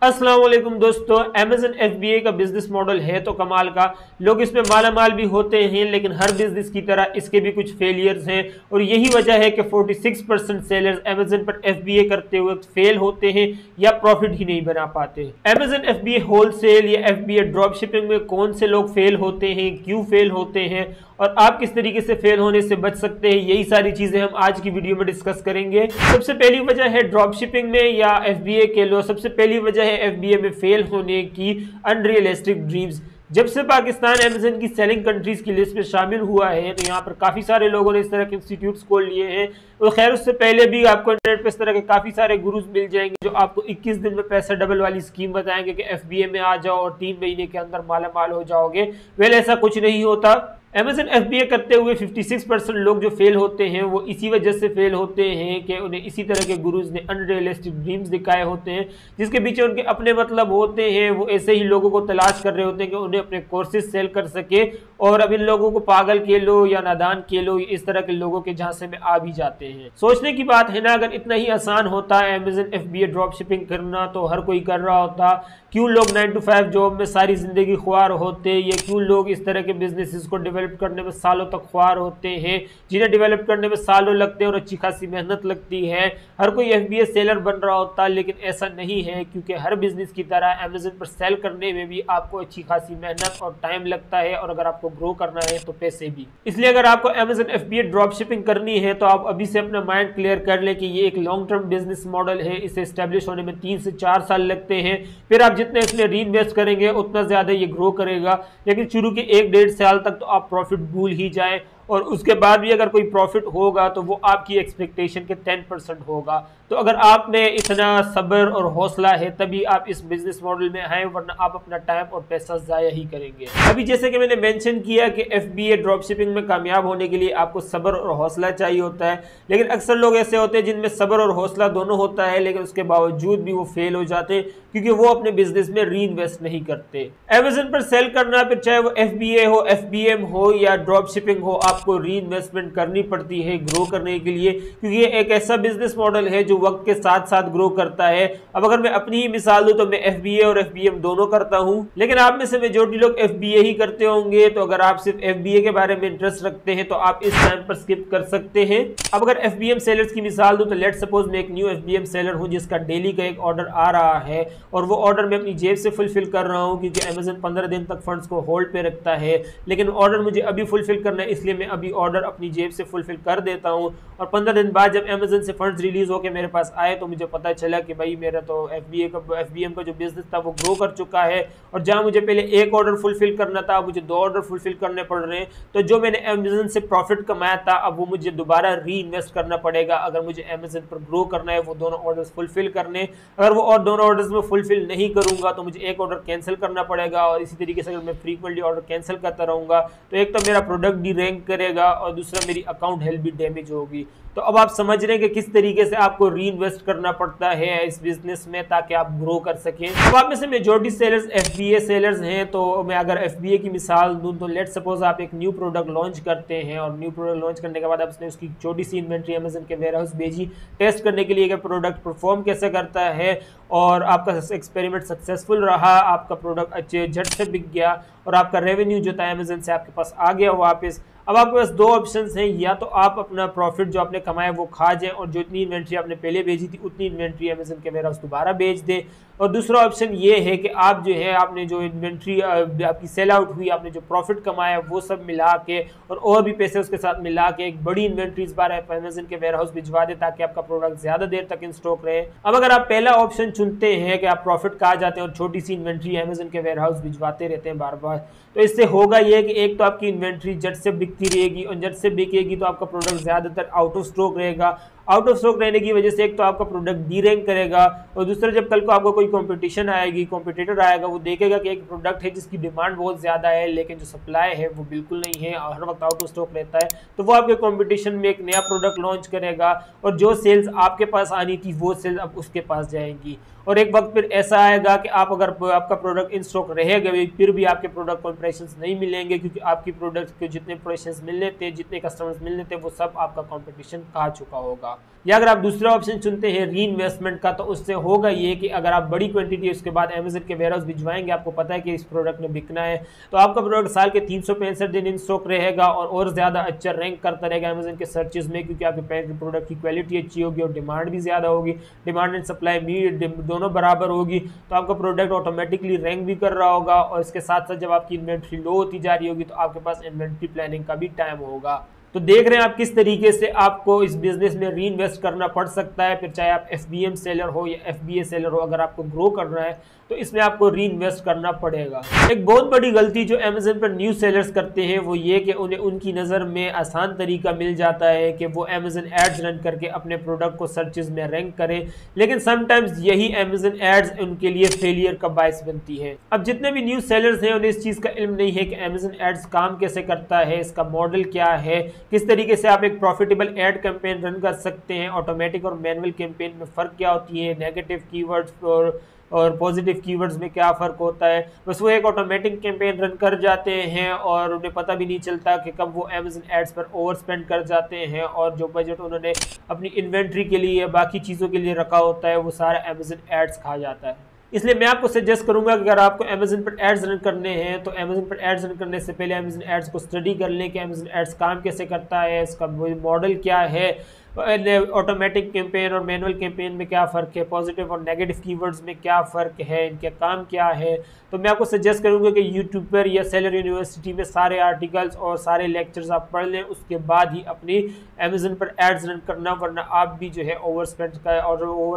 अस्सलाम वालेकुम दोस्तों, अमेज़न FBA का बिजनेस मॉडल है तो कमाल का। लोग इसमें मालामाल भी होते हैं, लेकिन हर बिजनेस की तरह इसके भी कुछ फेलियर्स हैं और यही वजह है कि 46% सेलर्स अमेज़न पर FBA करते हुए फेल होते हैं या प्रॉफिट ही नहीं बना पाते। अमेज़न FBA होलसेल या FBA ड्रॉप शिपिंग में कौन से लोग फेल होते हैं, क्यों फेल होते हैं और आप किस तरीके से फेल होने से बच सकते हैं, यही सारी चीजें हम आज की वीडियो में डिस्कस करेंगे। सबसे पहली वजह है ड्रॉप शिपिंग में या FBA के लो, सबसे पहली वजह है FBA में फेल होने की अनरियलिस्टिक ड्रीम्स। जब से पाकिस्तान अमेज़न की सेलिंग कंट्रीज की लिस्ट में शामिल हुआ है तो यहाँ पर काफ़ी सारे लोगों ने इस तरह के इंस्टीट्यूट्स खोल लिए हैं। तो खैर उससे पहले भी आपको इंटरनेट पर इस तरह के काफ़ी सारे गुरुज मिल जाएंगे जो आपको 21 दिन में पैसा डबल वाली स्कीम बताएंगे कि FBA में आ जाओ और 3 महीने के अंदर माला माल हो जाओगे। वेल ऐसा कुछ नहीं होता। अमेज़न FBA करते हुए 56% लोग जो फेल होते हैं वो इसी वजह से फेल होते हैं कि उन्हें इसी तरह के गुरुज ने अनरियलिस्टिक ड्रीम्स दिखाए होते हैं, जिसके पीछे उनके अपने मतलब होते हैं। वो ऐसे ही लोगों को तलाश कर रहे होते हैं कि उन्हें अपने कोर्सेज सेल कर सके और अब इन लोगों को पागल के लो या नादान के लो, इस तरह के लोगों के झांसे में आ भी जाते हैं। सोचने की बात है ना, अगर इतना ही आसान होता है अमेज़न FBA ड्रॉप शिपिंग करना तो हर कोई कर रहा होता। क्यों लोग 9 to 5 जॉब में सारी जिंदगी ख्वार होते, या क्यों लोग इस तरह के बिजनेसेस को डेवलप करने में सालों तक ख्वार होते हैं, जिन्हें डेवलप करने में सालों लगते हैं और अच्छी खासी मेहनत लगती है। हर कोई FBA सेलर बन रहा होता, लेकिन ऐसा नहीं है, क्योंकि हर बिजनेस की तरह अमेज़न पर सेल करने में भी आपको अच्छी खासी मेहनत और टाइम लगता है, और अगर आपको ग्रो करना है तो पैसे भी। इसलिए अगर आपको अमेज़न FBA ड्रॉप शिपिंग करनी है तो आप अभी से अपना माइंड क्लियर कर ले कि ये एक लॉन्ग टर्म बिजनेस मॉडल है। इसे एस्टेब्लिश होने में 3 से 4 साल लगते हैं। फिर आप जितने इसमें री इन्वेस्ट करेंगे उतना ज्यादा ये ग्रो करेगा, लेकिन शुरू के 1-1.5 साल तक तो आप प्रॉफिट भूल ही जाएं, और उसके बाद भी अगर कोई प्रॉफिट होगा तो वो आपकी एक्सपेक्टेशन के 10% होगा। तो अगर आप में इतना सब्र और हौसला है तभी आप इस बिजनेस मॉडल में आए, वरना आप अपना टाइम और पैसा जाया ही करेंगे। अभी जैसे कि मैंने मेंशन किया कि FBA ड्रॉप शिपिंग में कामयाब होने के लिए आपको सब्र और हौसला चाहिए होता है, लेकिन अक्सर लोग ऐसे होते हैं जिनमें सब्र और हौसला दोनों होता है, लेकिन उसके बावजूद भी वो फेल हो जाते हैं क्योंकि वो अपने बिजनेस में री इन्वेस्ट नहीं करते। अमेज़न पर सेल करना, फिर चाहे वो FBA हो, FBM हो या ड्रॉप शिपिंग हो, आपको री इन्वेस्टमेंट करनी पड़ती है ग्रो करने के लिए, क्योंकि ये एक ऐसा बिजनेस मॉडल है जो वक्त के साथ साथ ग्रो करता है। अब अगर मैं अपनी ही मिसाल दूं तो मैं FBA और FBM दोनों करता हूं, लेकिन आप में से मेजॉरिटी लोग FBA ही करते होंगे। तो अगर आप सिर्फ FBA के बारे में इंटरेस्ट रखते हैं तो आप इस टाइम पर स्किप कर सकते हैं। अब अगर FBM सेलर्स की मिसाल दूं तो लेट्स सपोज मैं एक न्यू FBM सेलर हूं जिसका डेली का एक ऑर्डर आ रहा है, और वो ऑर्डर मैं अपनी जेब से फुलफिल कर रहा हूं क्योंकि अमेज़न 15 दिन तक फंड्स को होल्ड पे रखता है। लेकिन ऑर्डर मुझे अभी फुलफिल करना है, इसलिए मैं अभी ऑर्डर अपनी जेब से फुलफिल कर देता हूं, और 15 दिन बाद जब अमेज़न से फंड्स रिलीज होकर मेरे पास आए तो मुझे पता चला कि भाई मेरा तो FBM का जो बिजनेस था वो ग्रो कर चुका है, और जहां मुझे पहले एक ऑर्डर फुलफिल करना था मुझे 2 ऑर्डर फुलफिल करने पड़ रहे हैं। तो जो मैंने अमेज़न से प्रॉफिट कमाया था अब वो मुझे दोबारा री इन्वेस्ट करना पड़ेगा अगर मुझे अमेज़न पर ग्रो करना है, वो दोनों ऑर्डर्स फुलफिल करने। अगर वो और दोनों ऑर्डर्स में फुलफिल नहीं करूंगा तो मुझे एक ऑर्डर कैंसिल करना पड़ेगा, और इसी तरीके से अगर मैं फ्रीक्वेंटली ऑर्डर कैंसिल करता रहूंगा तो एक तो मेरा प्रोडक्ट डी रैंक करेगा और दूसरा मेरी अकाउंट हेल्थ भी डैमेज होगी। तो अब आप समझ रहे हैं कि किस तरीके से आपको री इन्वेस्ट करना पड़ता है इस बिजनेस में ताकि आप ग्रो कर सकें। अब आप में से मेजॉरिटी सेलर्स FBA सेलर्स हैं, तो मैं अगर FBA की मिसाल दूं तो लेट्स सपोज आप एक न्यू प्रोडक्ट लॉन्च करते हैं, और न्यू प्रोडक्ट लॉन्च करने के बाद आपने उसकी छोटी सी इन्वेंट्री अमेज़न के वेयरहाउस भेजी टेस्ट करने के लिए कि प्रोडक्ट परफॉर्म कैसे करता है, और आपका एक्सपेरिमेंट सक्सेसफुल रहा, आपका प्रोडक्ट अच्छे झट से बिक गया और आपका रेवेन्यू जो था अमेज़न से आपके पास आ गया वापस। अब आपके पास 2 ऑप्शंस हैं, या तो आप अपना प्रॉफिट जो आपने कमाया वो खा जाएं और जो इतनी इन्वेंट्री आपने पहले भेजी थी उतनी इन्वेंट्री अमेज़न के वेयरहाउस दोबारा बेच दें, और दूसरा ऑप्शन ये है कि आप जो है आपने जो इन्वेंट्री आपकी सेल आउट हुई, आपने जो प्रॉफिट कमाया वो सब मिला के और भी पैसे उसके साथ मिला के एक बड़ी इन्वेंट्री इस बार आप अमेज़न के वेयरहाउस भिजवा दें ताकि आपका प्रोडक्ट ज्यादा देर तक इन स्टॉक रहे। अब अगर आप पहला ऑप्शन चुनते हैं कि आप प्रॉफिट खा जाते हैं और छोटी सी इन्वेंट्री अमेज़न के वेयरहाउस भिजवाते रहते हैं बार बार, तो इससे होगा ये कि एक तो आपकी इन्वेंट्री झट से बिकती रहेगी, और झट से बिकेगी तो आपका प्रोडक्ट ज्यादातर आउट ऑफ स्टॉक रहेगा। आउट ऑफ स्टॉक रहने की वजह से एक तो आपका प्रोडक्ट डी रैंक करेगा, और दूसरा जब कल को आपको कोई कंपटीशन आएगी, कॉम्पिटिटर आएगा, वो देखेगा कि एक प्रोडक्ट है जिसकी डिमांड बहुत ज़्यादा है लेकिन जो सप्लाई है वो बिल्कुल नहीं है, हर वक्त आउट ऑफ स्टॉक रहता है, तो वो आपके कंपटीशन में एक नया प्रोडक्ट लॉन्च करेगा, और जो सेल्स आपके पास आनी थी वो सेल्स अब उसके पास जाएंगी। और एक वक्त फिर ऐसा आएगा कि आप अगर आपका प्रोडक्ट इन स्टॉक रहेगा फिर भी आपके प्रोडक्ट को इंप्रेशंस नहीं मिलेंगे, क्योंकि आपकी प्रोडक्ट के जितने इंप्रेशंस मिलने थे, जितने कस्टमर्स मिलने थे, वो सब आपका कंपटीशन खा चुका होगा। होगा। या अगर आप दूसरा ऑप्शन चुनते हैं री इन्वेस्टमेंट का, तो उससे होगा ये कि अगर आप बड़ी क्वांटिटी उसके बाद अमेजन के वेयरहाउस भिजवाएंगे, आपको पता है कि इस प्रोडक्ट में बिकना है, तो आपका प्रोडक्ट साल के 365 दिन इन स्टॉक रहेगा और ज़्यादा अच्छा रैंक करता रहेगा अमेजन के सर्चेज में, क्योंकि आपके प्रोडक्ट की क्वालिटी अच्छी होगी और डिमांड भी ज़्यादा होगी। डिमांड एंड सप्लाई दोनों बराबर होगी, तो आपका प्रोडक्ट ऑटोमेटिकली रैंक भी कर रहा होगा। और इसके साथ साथ जब आपकी इन्वेंट्री लो होती जा रही होगी तो आपके पास इन्वेंट्री प्लानिंग का भी टाइम होगा। तो देख रहे हैं आप किस तरीके से आपको इस बिजनेस में री इन्वेस्ट करना पड़ सकता है, फिर चाहे आप FBM सेलर हो या FBA सेलर हो, अगर आपको ग्रो करना है तो इसमें आपको री इन्वेस्ट करना पड़ेगा। एक बहुत बड़ी गलती जो अमेजन पर न्यू सेलर्स करते हैं वो ये कि उन्हें उनकी नज़र में आसान तरीका मिल जाता है कि वो अमेजन एड्स रन करके अपने प्रोडक्ट को सर्चेज में रैंक करें, लेकिन समटाइम्स यही अमेजन एड्स उनके लिए फेलियर का बायस बनती है। अब जितने भी न्यू सेलर्स हैं उन्हें इस चीज़ का इल्म नहीं है कि अमेजन एड्स काम कैसे करता है, इसका मॉडल क्या है, किस तरीके से आप एक प्रॉफिटेबल एड कैंपेन रन कर सकते हैं, ऑटोमेटिक और मैनुअल कैंपेन में फ़र्क क्या होती है, नेगेटिव कीवर्ड्स और पॉजिटिव कीवर्ड्स में क्या फ़र्क होता है। बस वो एक ऑटोमेटिक कैंपेन रन कर जाते हैं और उन्हें पता भी नहीं चलता कि कब वो अमेजन एड्स पर ओवर स्पेंड कर जाते हैं और जो बजट उन्होंने अपनी इन्वेंट्री के लिए या बाकी चीज़ों के लिए रखा होता है वो सारा अमेजन एड्स खा जाता है। इसलिए मैं आपको सजेस्ट करूंगा कि अगर आपको अमेजन पर एड्स रन करने हैं तो अमेजन पर एड्स रन करने से पहले अमेजन एड्स को स्टडी कर लें कि अमेजन एड्स काम कैसे करता है, इसका मॉडल क्या है, ऑटोमेटिक कैंपेन और मैनुअल कैंपेन में क्या फ़र्क है, पॉजिटिव और नेगेटिव कीवर्ड्स में क्या फ़र्क है, इनके काम क्या है। तो मैं आपको सजेस्ट करूंगा कि यूट्यूब पर या सेलर यूनिवर्सिटी में सारे आर्टिकल्स और सारे लेक्चर्स आप पढ़ लें, उसके बाद ही अपनी अमेजन पर एड्स रन करना, वरना आप भी जो है ओवर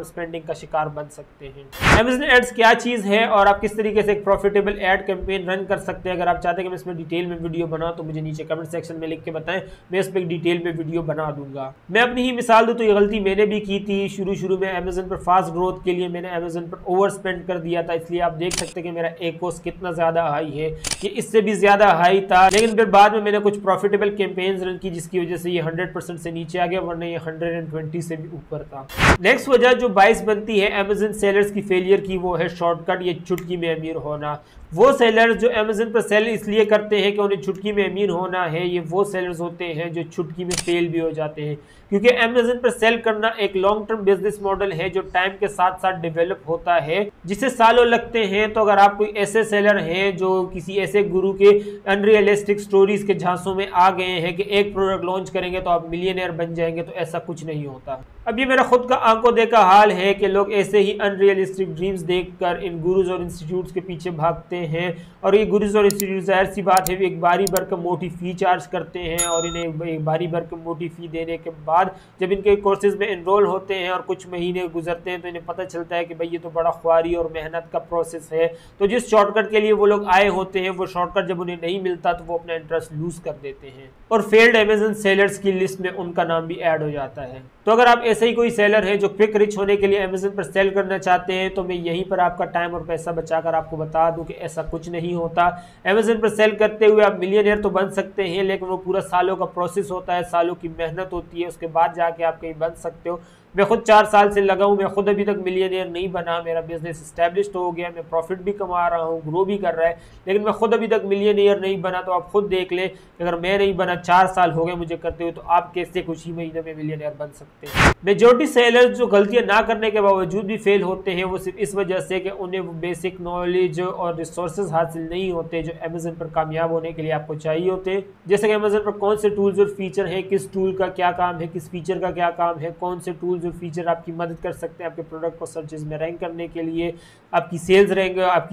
स्पेंडिंग का शिकार बन सकते हैं। अमेजन एड्स क्या चीज़ है और आप किस तरीके से एक प्रॉफिटेबल एड कैंपेन रन कर सकते हैं, अगर आप चाहते हैं कि मैं इसमें डिटेल में वीडियो बनाऊं तो मुझे नीचे कमेंट सेक्शन में लिख के बताएं, मैं इस पर डिटेल में वीडियो बना दूंगा। मैं अपनी मिसाल दूं तो ये गलती मैंने भी की थी। शुरू में अमेजन पर फास्ट ग्रोथ के लिए मैंने अमेजन पर ओवर स्पेंड कर दिया था, इसलिए आप देख सकते हैं कि मेरा एकोस कितना ज़्यादा हाई है, ये इससे भी ज़्यादा हाई था। लेकिन फिर बाद में मैंने कुछ प्रॉफिटेबल कैंपेन्स रन की जिसकी वजह से ये 100% से नीचे आ गया, वरना ये 120 से भी ऊपर था। नेक्स्ट वजह जो बाइस बनती है अमेजन सेलर्स की फेलियर की वो है शॉर्टकट या चुटकी में अमीर होना। वो सेलर्स जो अमेजन पर सेल इसलिए करते हैं कि उन्हें चुटकी में अमीर होना है, ये वो सेलर्स होते हैं जो चुटकी में फेल भी हो जाते हैं, क्योंकि अमेजन पर सेल करना एक लॉन्ग टर्म बिजनेस मॉडल है जो टाइम के साथ साथ डेवलप होता है, जिसे सालों लगते हैं। तो अगर आप कोई ऐसे सेलर हैं जो किसी ऐसे गुरु के अनरियलिस्टिक स्टोरीज के झांसों में आ गए हैं कि एक प्रोडक्ट लॉन्च करेंगे तो आप मिलियनेयर बन जाएंगे, तो ऐसा कुछ नहीं होता। अब ये मेरा खुद का आंखों देखा हाल है कि लोग ऐसे ही अनरियलिस्टिक ड्रीम्स देखकर इन गुरुज और इंस्टीट्यूट्स के पीछे भागते हैं, और ये गुरुज और इंस्टीट्यूट जाहिर सी बात है एक बारी भरकम मोटी फी चार्ज करते हैं, और इन्हें एक बारी भरकम मोटी फी देने के बाद जब इनके कोर्सेज में एनरोल होते हैं और कुछ महीने गुजरते हैं तो इन्हें पता चलता है कि भाई ये तो बड़ा ख्वारी और मेहनत का प्रोसेस है। तो जिस शॉर्टकट के लिए वो लोग आए होते हैं वो शॉर्टकट जब उन्हें नहीं मिलता तो वो अपना इंटरेस्ट लूज कर देते हैं, और फेल्ड अमेजन सेलर्स की लिस्ट में उनका नाम भी ऐड हो जाता है। तो अगर आप ऐसे ही कोई सेलर है जो क्विक रिच होने के लिए अमेजन पर सेल करना चाहते हैं, तो मैं यहीं पर आपका टाइम और पैसा बचाकर आपको बता दूं कि ऐसा कुछ नहीं होता। अमेजन पर सेल करते हुए आप मिलियनेयर तो बन सकते हैं, लेकिन वो पूरा सालों का प्रोसेस होता है, सालों की मेहनत होती है, उसके बाद जाके आप कहीं बन सकते हो। मैं खुद 4 साल से लगा हूँ, मैं खुद अभी तक मिलियनेयर नहीं बना, मेरा बिजनेस इस्टेब्लिश्ड हो गया, मैं प्रॉफिट भी कमा रहा हूँ, ग्रो भी कर रहा है, लेकिन मैं खुद अभी तक मिलियनेयर नहीं बना। तो आप खुद देख लें कि अगर मैं नहीं बना, 4 साल हो गए मुझे करते हुए, तो आप कैसे कुछ ही महीने में मिलियनेयर बन सकते हैं। मेजॉरिटी सेलर्स जो गलतियां ना करने के बावजूद भी फेल होते हैं वो सिर्फ इस वजह से कि उन्हें वो बेसिक नॉलेज और रिसोर्सेज हासिल नहीं होते जो अमेजन पर कामयाब होने के लिए आपको चाहिए होते हैं। जैसे कि अमेजन पर कौन से टूल्स और फीचर हैं, किस टूल का क्या काम है, किस फीचर का क्या काम है, कौन से टूल्स और फीचर आपकी मदद कर सकते हैं आपके प्रोडक्ट को सर्चेज में रैंक करने के लिए, आपकी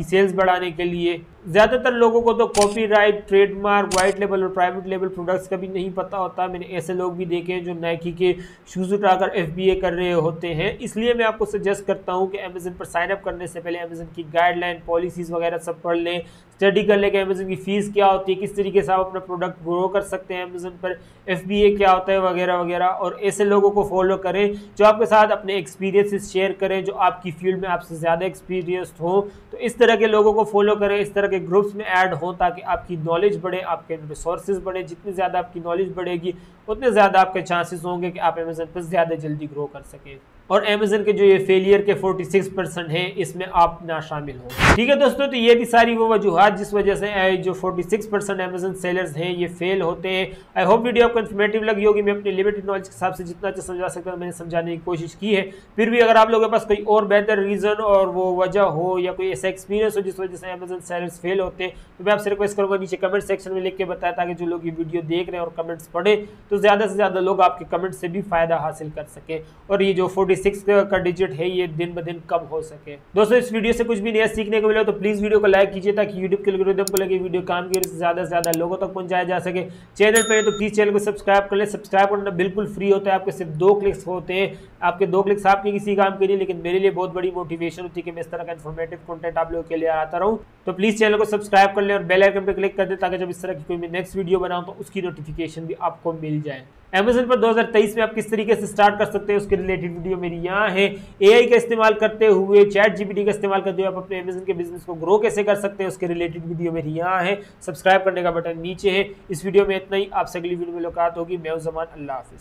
सेल्स बढ़ाने के लिए। ज़्यादातर लोगों को तो कॉपीराइट, ट्रेडमार्क, वाइट लेबल और प्राइवेट लेबल प्रोडक्ट्स का भी नहीं पता होता। मैंने ऐसे लोग भी देखे हैं जो नाइकी के शूज़ उठाकर FBA कर रहे होते हैं। इसलिए मैं आपको सजेस्ट करता हूं कि अमेजन पर साइन अप करने से पहले अमेजन की गाइडलाइन, पॉलिसीज़ वगैरह सब पढ़ लें, स्टडी कर लें कि अमेजन की फ़ीस क्या होती है, किस तरीके से आप अपना प्रोडक्ट ग्रो कर सकते हैं अमेजन पर, FBA क्या होता है वगैरह वगैरह। और ऐसे लोगों को फॉलो करें जो आपके साथ अपने एक्सपीरियंसेस शेयर करें, जो आपकी फील्ड में आपसे ज़्यादा एक्सपीरियंस्ड हो। तो इस तरह के लोगों को फॉलो करें, इस तरह के ग्रुप्स में ऐड हों, ताकि आपकी नॉलेज बढ़े, आपके रिसोर्सेज बढ़े। जितनी ज़्यादा आपकी नॉलेज बढ़ेगी उतने ज़्यादा आपके चांसेस होंगे कि आप अमेजन पर ज़्यादा जल्दी ग्रो कर सकें। और अमेज़न के जो ये फेलियर के 46% हैं इसमें आप ना शामिल हो। ठीक है दोस्तों, तो ये थी सारी वो वजूहात जिस वजह से जो 46% अमेज़न सेलर्स हैं ये फेल होते हैं। आई होप वीडियो आपको इन्फॉर्मेटिव लगी होगी। मैं अपनी लिमिटेड नॉलेज के हिसाब से जितना अच्छा समझा सकता हूँ मैंने समझाने की कोशिश की है। फिर भी अगर आप लोगों के पास कोई और बेहतर रीज़न और वो वजह हो या कोई ऐसा एक्सपीरियंस हो जिस वजह से अमेज़न सेलर्स फेल होते हैं तो मैं आपसे रिक्वेस्ट करूँगा नीचे कमेंट सेक्शन में लिख के बताया, ताकि जो लोग ये वीडियो देख रहे हैं और कमेंट्स पढ़े तो ज़्यादा से ज़्यादा लोग आपके कमेंट से भी फ़ायदा हासिल कर सके और ये जो 46 का डिजिट है ये दिन ब दिन कम हो सके। दोस्तों, इस वीडियो से कुछ भी नया सीखने को मिला तो प्लीज़ वीडियो को लाइक कीजिए ताकि यूट्यूब के एल्गोरिथम को लगे वीडियो काम की ज़्यादा से ज़्यादा लोगों तक पहुंचाया जा सके। चैनल पर तो प्लीज़ चैनल को सब्सक्राइब कर ले। सब्सक्राइब करना बिल्कुल फ्री होता है, आपके सिर्फ 2 क्लिक्स होते हैं। आपके 2 क्लिक्स आपके किसी काम के लिए, लेकिन मेरे लिए बहुत बड़ी मोटिवेशन होती है कि मैं इस तरह का इन्फॉर्मेटिव कंटेंट आप लोगों के लिए आता रहूं। तो प्लीज़ चैनल को सब्सक्राइब कर ले और बेल आइकन पर क्लिक कर दे ताकि जब इस तरह की कोई मैं नेक्स्ट वीडियो बनाऊं तो उसकी नोटिफिकेशन भी आपको मिल जाए। अमेज़न पर 2023 में आप किस तरीके से स्टार्ट कर सकते हैं उसके रिलेटेड वीडियो मेरी यहाँ है। एआई का इस्तेमाल करते हुए, चैट जीपीटी का इस्तेमाल करते हुए आप अपने अमेज़न के बिजनेस को ग्रो कैसे कर सकते हैं उसके रिलेटेड वीडियो मेरी यहाँ है। सब्सक्राइब करने का बटन नीचे है। इस वीडियो में इतना ही। आपसे अगली वीडियो में मुलाकात होगी। मैं हूं ज़मान। अल्लाह हाफिज़।